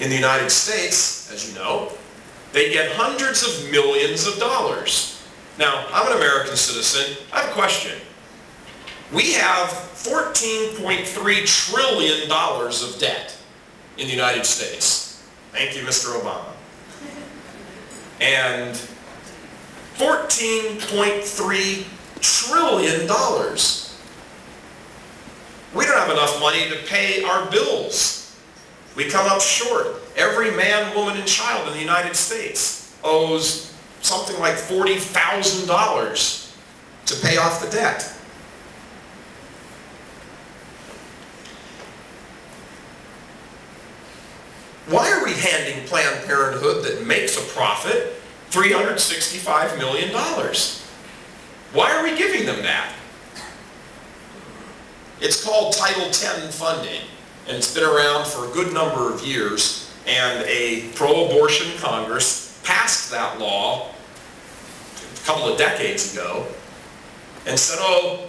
In the United States, as you know, they get hundreds of millions of dollars. Now, I'm an American citizen. I have a question. We have $14.3 trillion of debt in the United States. Thank you, Mr. Obama. And $14.3 trillion. We don't have enough money to pay our bills. We come up short. Every man, woman, and child in the United States owes something like $40,000 to pay off the debt. Why are we handing Planned Parenthood, that makes a profit, $365 million? Why are we giving them that? It's called Title X funding, and it's been around for a good number of years, and a pro-abortion Congress passed that law a couple of decades ago and said, oh,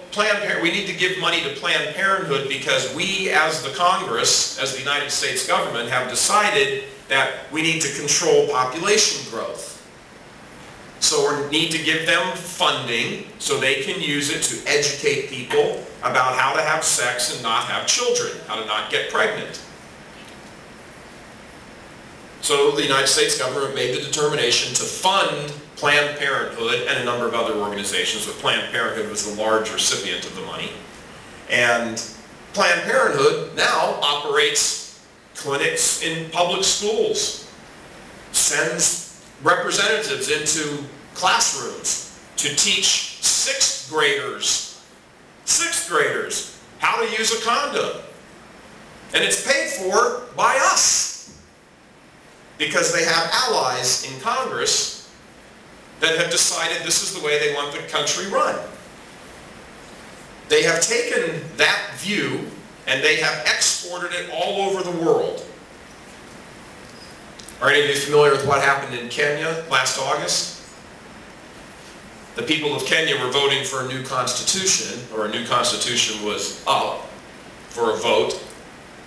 we need to give money to Planned Parenthood because we, as the Congress, as the United States government, have decided that we need to control population growth. So we need to give them funding so they can use it to educate people about how to have sex and not have children, how to not get pregnant. So the United States government made the determination to fund Planned Parenthood and a number of other organizations, but Planned Parenthood was the large recipient of the money. And Planned Parenthood now operates clinics in public schools, sends representatives into classrooms to teach sixth graders how to use a condom. And it's paid for by us because they have allies in Congress that have decided this is the way they want the country run. They have taken that view and they have exported it all over the world. Are any of you familiar with what happened in Kenya last August? The people of Kenya were voting for a new constitution, or a new constitution was up for a vote,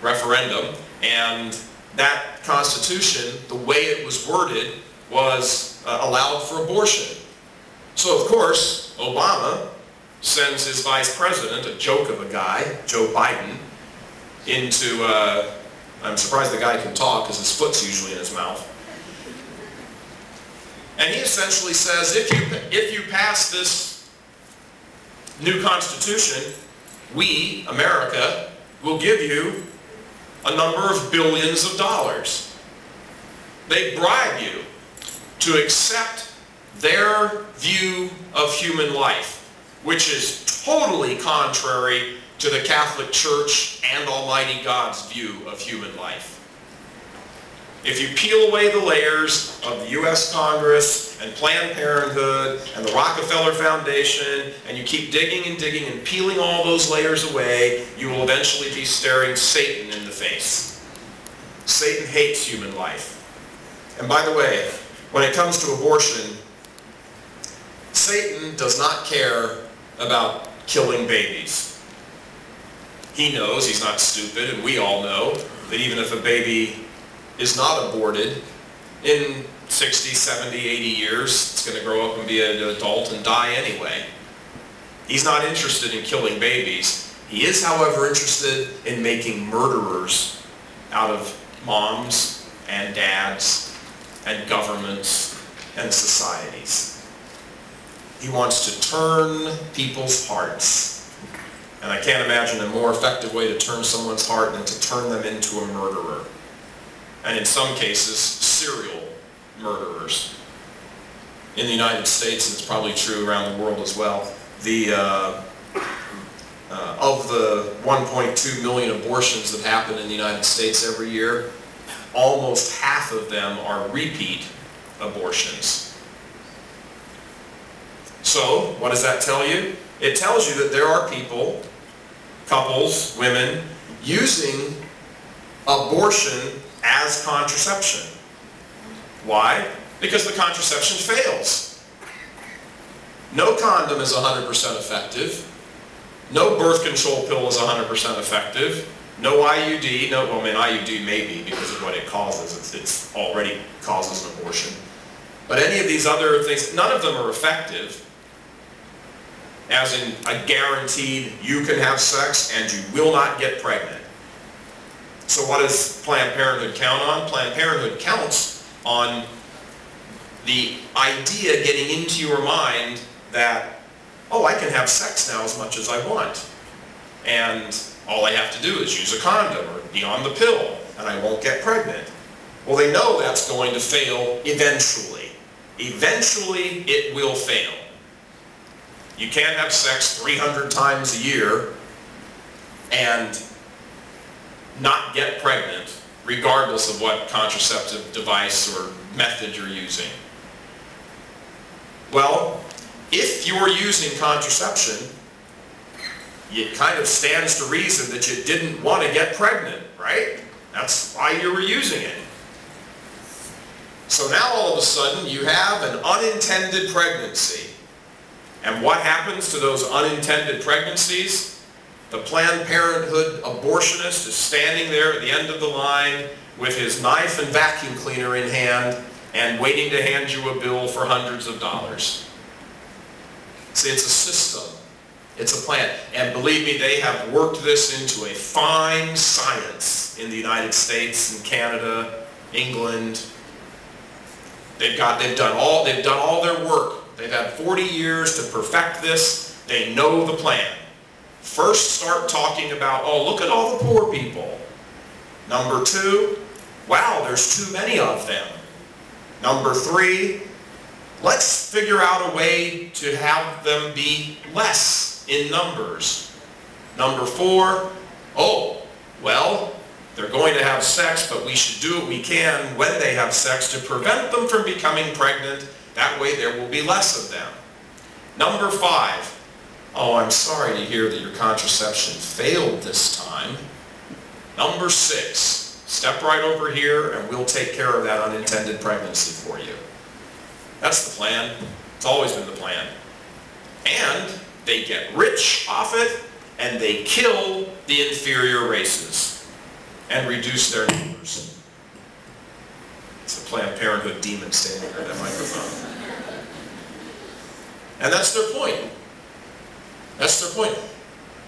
referendum, and that constitution, the way it was worded, was allowed for abortion. So of course, Obama sends his vice president, a joke of a guy, Joe Biden, into, I'm surprised the guy can talk because his foot's usually in his mouth. And he essentially says, if you pass this new constitution, we, America, will give you a number of billions of dollars. They bribe you to accept their view of human life, which is totally contrary to the Catholic Church and Almighty God's view of human life. If you peel away the layers of the U.S. Congress and Planned Parenthood and the Rockefeller Foundation, and you keep digging and digging and peeling all those layers away, you will eventually be staring Satan in the face. Satan hates human life. And by the way, when it comes to abortion, Satan does not care about killing babies. He knows, he's not stupid, and we all know, that even if a baby is not aborted, in 60, 70, 80 years, it's going to grow up and be an adult and die anyway. He's not interested in killing babies. He is, however, interested in making murderers out of moms and dads and governments and societies. He wants to turn people's hearts. And I can't imagine a more effective way to turn someone's heart than to turn them into a murderer. And in some cases, serial murderers. In the United States, and it's probably true around the world as well, of the 1.2 million abortions that happen in the United States every year, almost half of them are repeat abortions. So, what does that tell you? It tells you that there are people, couples, women, using abortion as contraception. Why? Because the contraception fails. No condom is 100% effective. No birth control pill is 100% effective. No IUD, no, well, I mean, IUD maybe because of what it causes. It's already causes an abortion. But any of these other things, none of them are effective. As in a guaranteed, you can have sex and you will not get pregnant. So what does Planned Parenthood count on? Planned Parenthood counts on the idea getting into your mind that, oh, I can have sex now as much as I want. And all I have to do is use a condom or be on the pill and I won't get pregnant. Well, they know that's going to fail eventually. Eventually, it will fail. You can't have sex 300 times a year and not get pregnant, regardless of what contraceptive device or method you're using. Well, if you're using contraception, it kind of stands to reason that you didn't want to get pregnant, right? That's why you were using it. So now all of a sudden you have an unintended pregnancy. And what happens to those unintended pregnancies? The Planned Parenthood abortionist is standing there at the end of the line with his knife and vacuum cleaner in hand and waiting to hand you a bill for hundreds of dollars. See, it's a system. It's a plan. And believe me, they have worked this into a fine science in the United States and Canada, England. They've done all their work. They've had 40 years to perfect this. They know the plan. First, start talking about, oh, look at all the poor people. Number 2, wow, there's too many of them. Number 3, let's figure out a way to have them be less in numbers. Number 4, oh, well, they're going to have sex, but we should do what we can when they have sex to prevent them from becoming pregnant. That way there will be less of them. Number 5, oh, I'm sorry to hear that your contraception failed this time. Number 6, step right over here and we'll take care of that unintended pregnancy for you. That's the plan. It's always been the plan. And they get rich off it and they kill the inferior races and reduce their numbers. It's a Planned Parenthood demon standing there at that microphone. And that's their point. That's their point.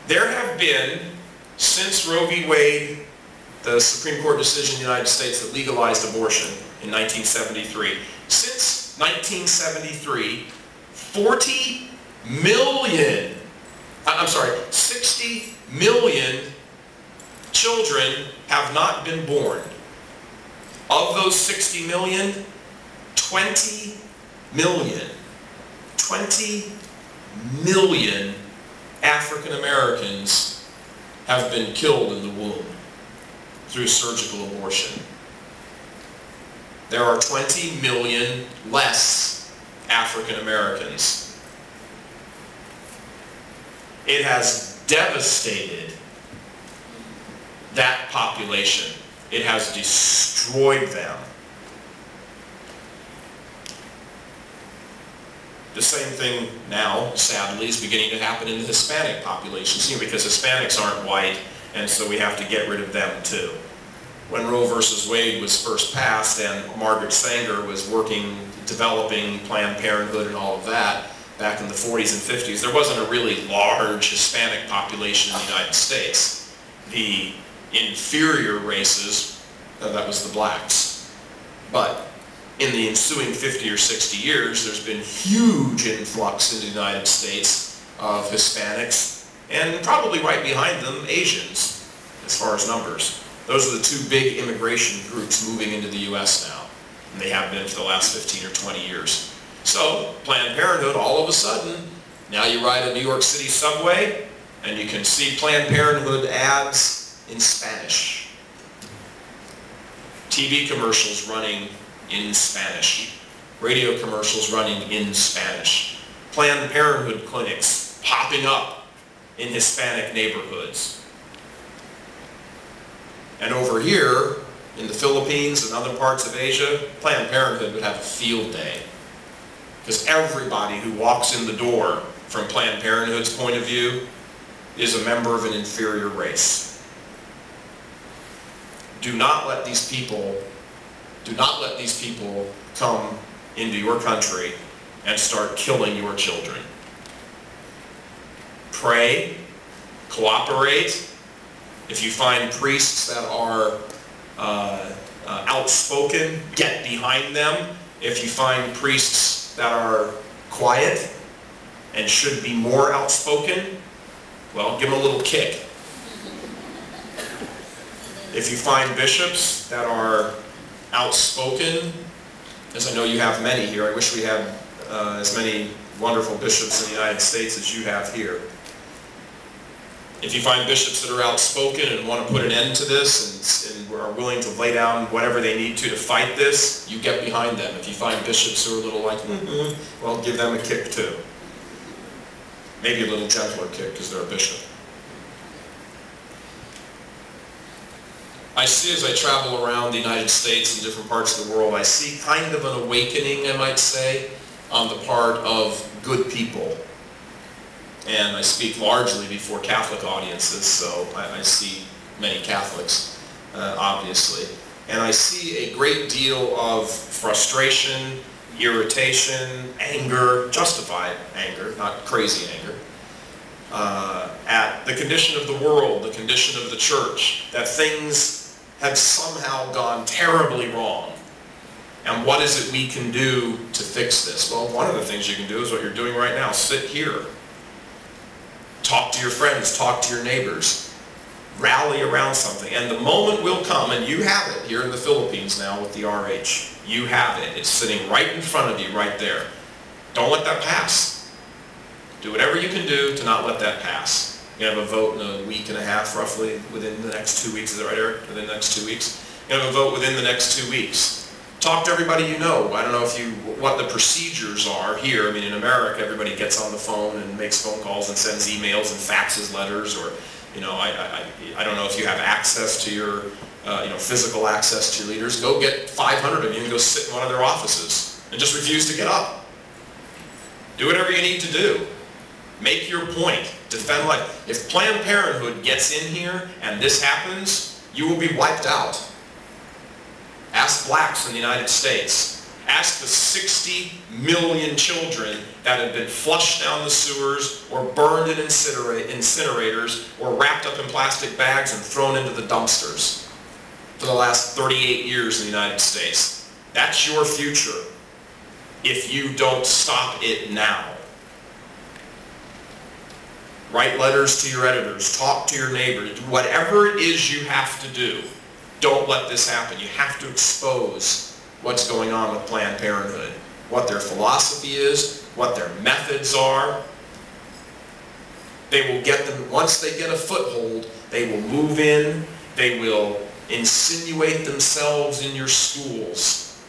There have been, since Roe v. Wade, the Supreme Court decision in the United States that legalized abortion in 1973, since 1973, 60 million children have not been born. Of those 60 million, 20 million African Americans have been killed in the womb through surgical abortion. There are 20 million less African Americans. It has devastated that population. It has destroyed them. The same thing now, sadly, is beginning to happen in the Hispanic population, because Hispanics aren't white, and so we have to get rid of them too. When Roe versus Wade was first passed and Margaret Sanger was developing Planned Parenthood and all of that, back in the 40s and 50s, there wasn't a really large Hispanic population in the United States. The inferior races, that was the blacks. But in the ensuing 50 or 60 years, there's been huge influx into the United States of Hispanics, and probably right behind them, Asians, as far as numbers. Those are the two big immigration groups moving into the U.S. now, and they have been for the last 15 or 20 years. So, Planned Parenthood, all of a sudden, now you ride a New York City subway, and you can see Planned Parenthood ads in Spanish. TV commercials running in Spanish. Radio commercials running in Spanish. Planned Parenthood clinics popping up in Hispanic neighborhoods. And over here, in the Philippines and other parts of Asia, Planned Parenthood would have a field day. Because everybody who walks in the door, from Planned Parenthood's point of view, is a member of an inferior race. do not let these people come into your country and start killing your children. Pray, cooperate. If you find priests that are outspoken, get behind them. If you find priests that are quiet and should be more outspoken, well, give them a little kick. If you find bishops that are outspoken, as I know you have many here, I wish we had as many wonderful bishops in the United States as you have here. If you find bishops that are outspoken and want to put an end to this and are willing to lay down whatever they need to fight this, you get behind them. If you find bishops who are a little like, well, give them a kick too. Maybe a little gentler kick because they're a bishop. I see, as I travel around the United States and different parts of the world, I see kind of an awakening, I might say, on the part of good people. And I speak largely before Catholic audiences, so I see many Catholics, obviously. And I see a great deal of frustration, irritation, anger, justified anger, not crazy anger, at the condition of the world, the condition of the church, that things have somehow gone terribly wrong. And what is it we can do to fix this? Well, one of the things you can do is what you're doing right now. Sit here. Talk to your friends. Talk to your neighbors. Rally around something. And the moment will come, and you have it here in the Philippines now with the RH. You have it. It's sitting right in front of you, right there. Don't let that pass. Do whatever you can do to not let that pass. You're going to have a vote in a week and a half, roughly, within the next 2 weeks. Is that right, Eric? Within the next 2 weeks? You're going to have a vote within the next 2 weeks. Talk to everybody you know. I don't know what the procedures are here. I mean, in America, everybody gets on the phone and makes phone calls and sends emails and faxes letters, or, you know, I don't know if you have access to your, physical access to your leaders. Go get 500 of you and go sit in one of their offices and just refuse to get up. Do whatever you need to do. Make your point. Defend life. If Planned Parenthood gets in here and this happens, you will be wiped out. Ask blacks in the United States. Ask the 60 million children that have been flushed down the sewers or burned in incinerators or wrapped up in plastic bags and thrown into the dumpsters for the last 38 years in the United States. That's your future if you don't stop it now. Write letters to your editors. Talk to your neighbors. Whatever it is you have to do, don't let this happen. You have to expose what's going on with Planned Parenthood, what their philosophy is, what their methods are. They will get them, once they get a foothold, they will move in, they will insinuate themselves in your schools.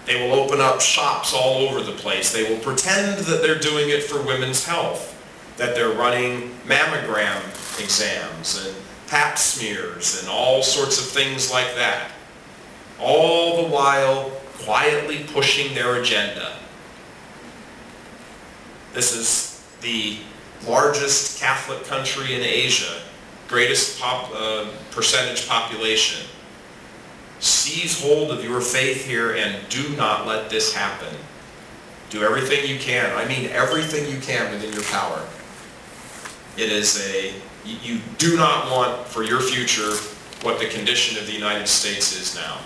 They will open up shops all over the place. They will pretend that they're doing it for women's health, that they're running mammogram exams and pap smears and all sorts of things like that. All the while quietly pushing their agenda. This is the largest Catholic country in Asia, greatest percentage population. Seize hold of your faith here and do not let this happen. Do everything you can. I mean everything you can within your power. It is you do not want for your future what the condition of the United States is now.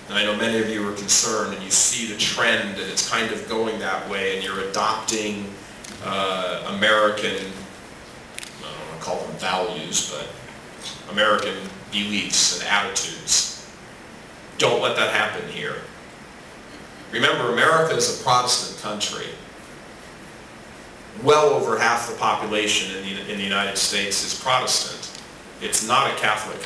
And I know many of you are concerned and you see the trend and it's kind of going that way and you're adopting American, I don't want to call them values, but American beliefs and attitudes. Don't let that happen here. Remember, America is a Protestant country. Well over half the population in the United States is Protestant. It's not a Catholic country.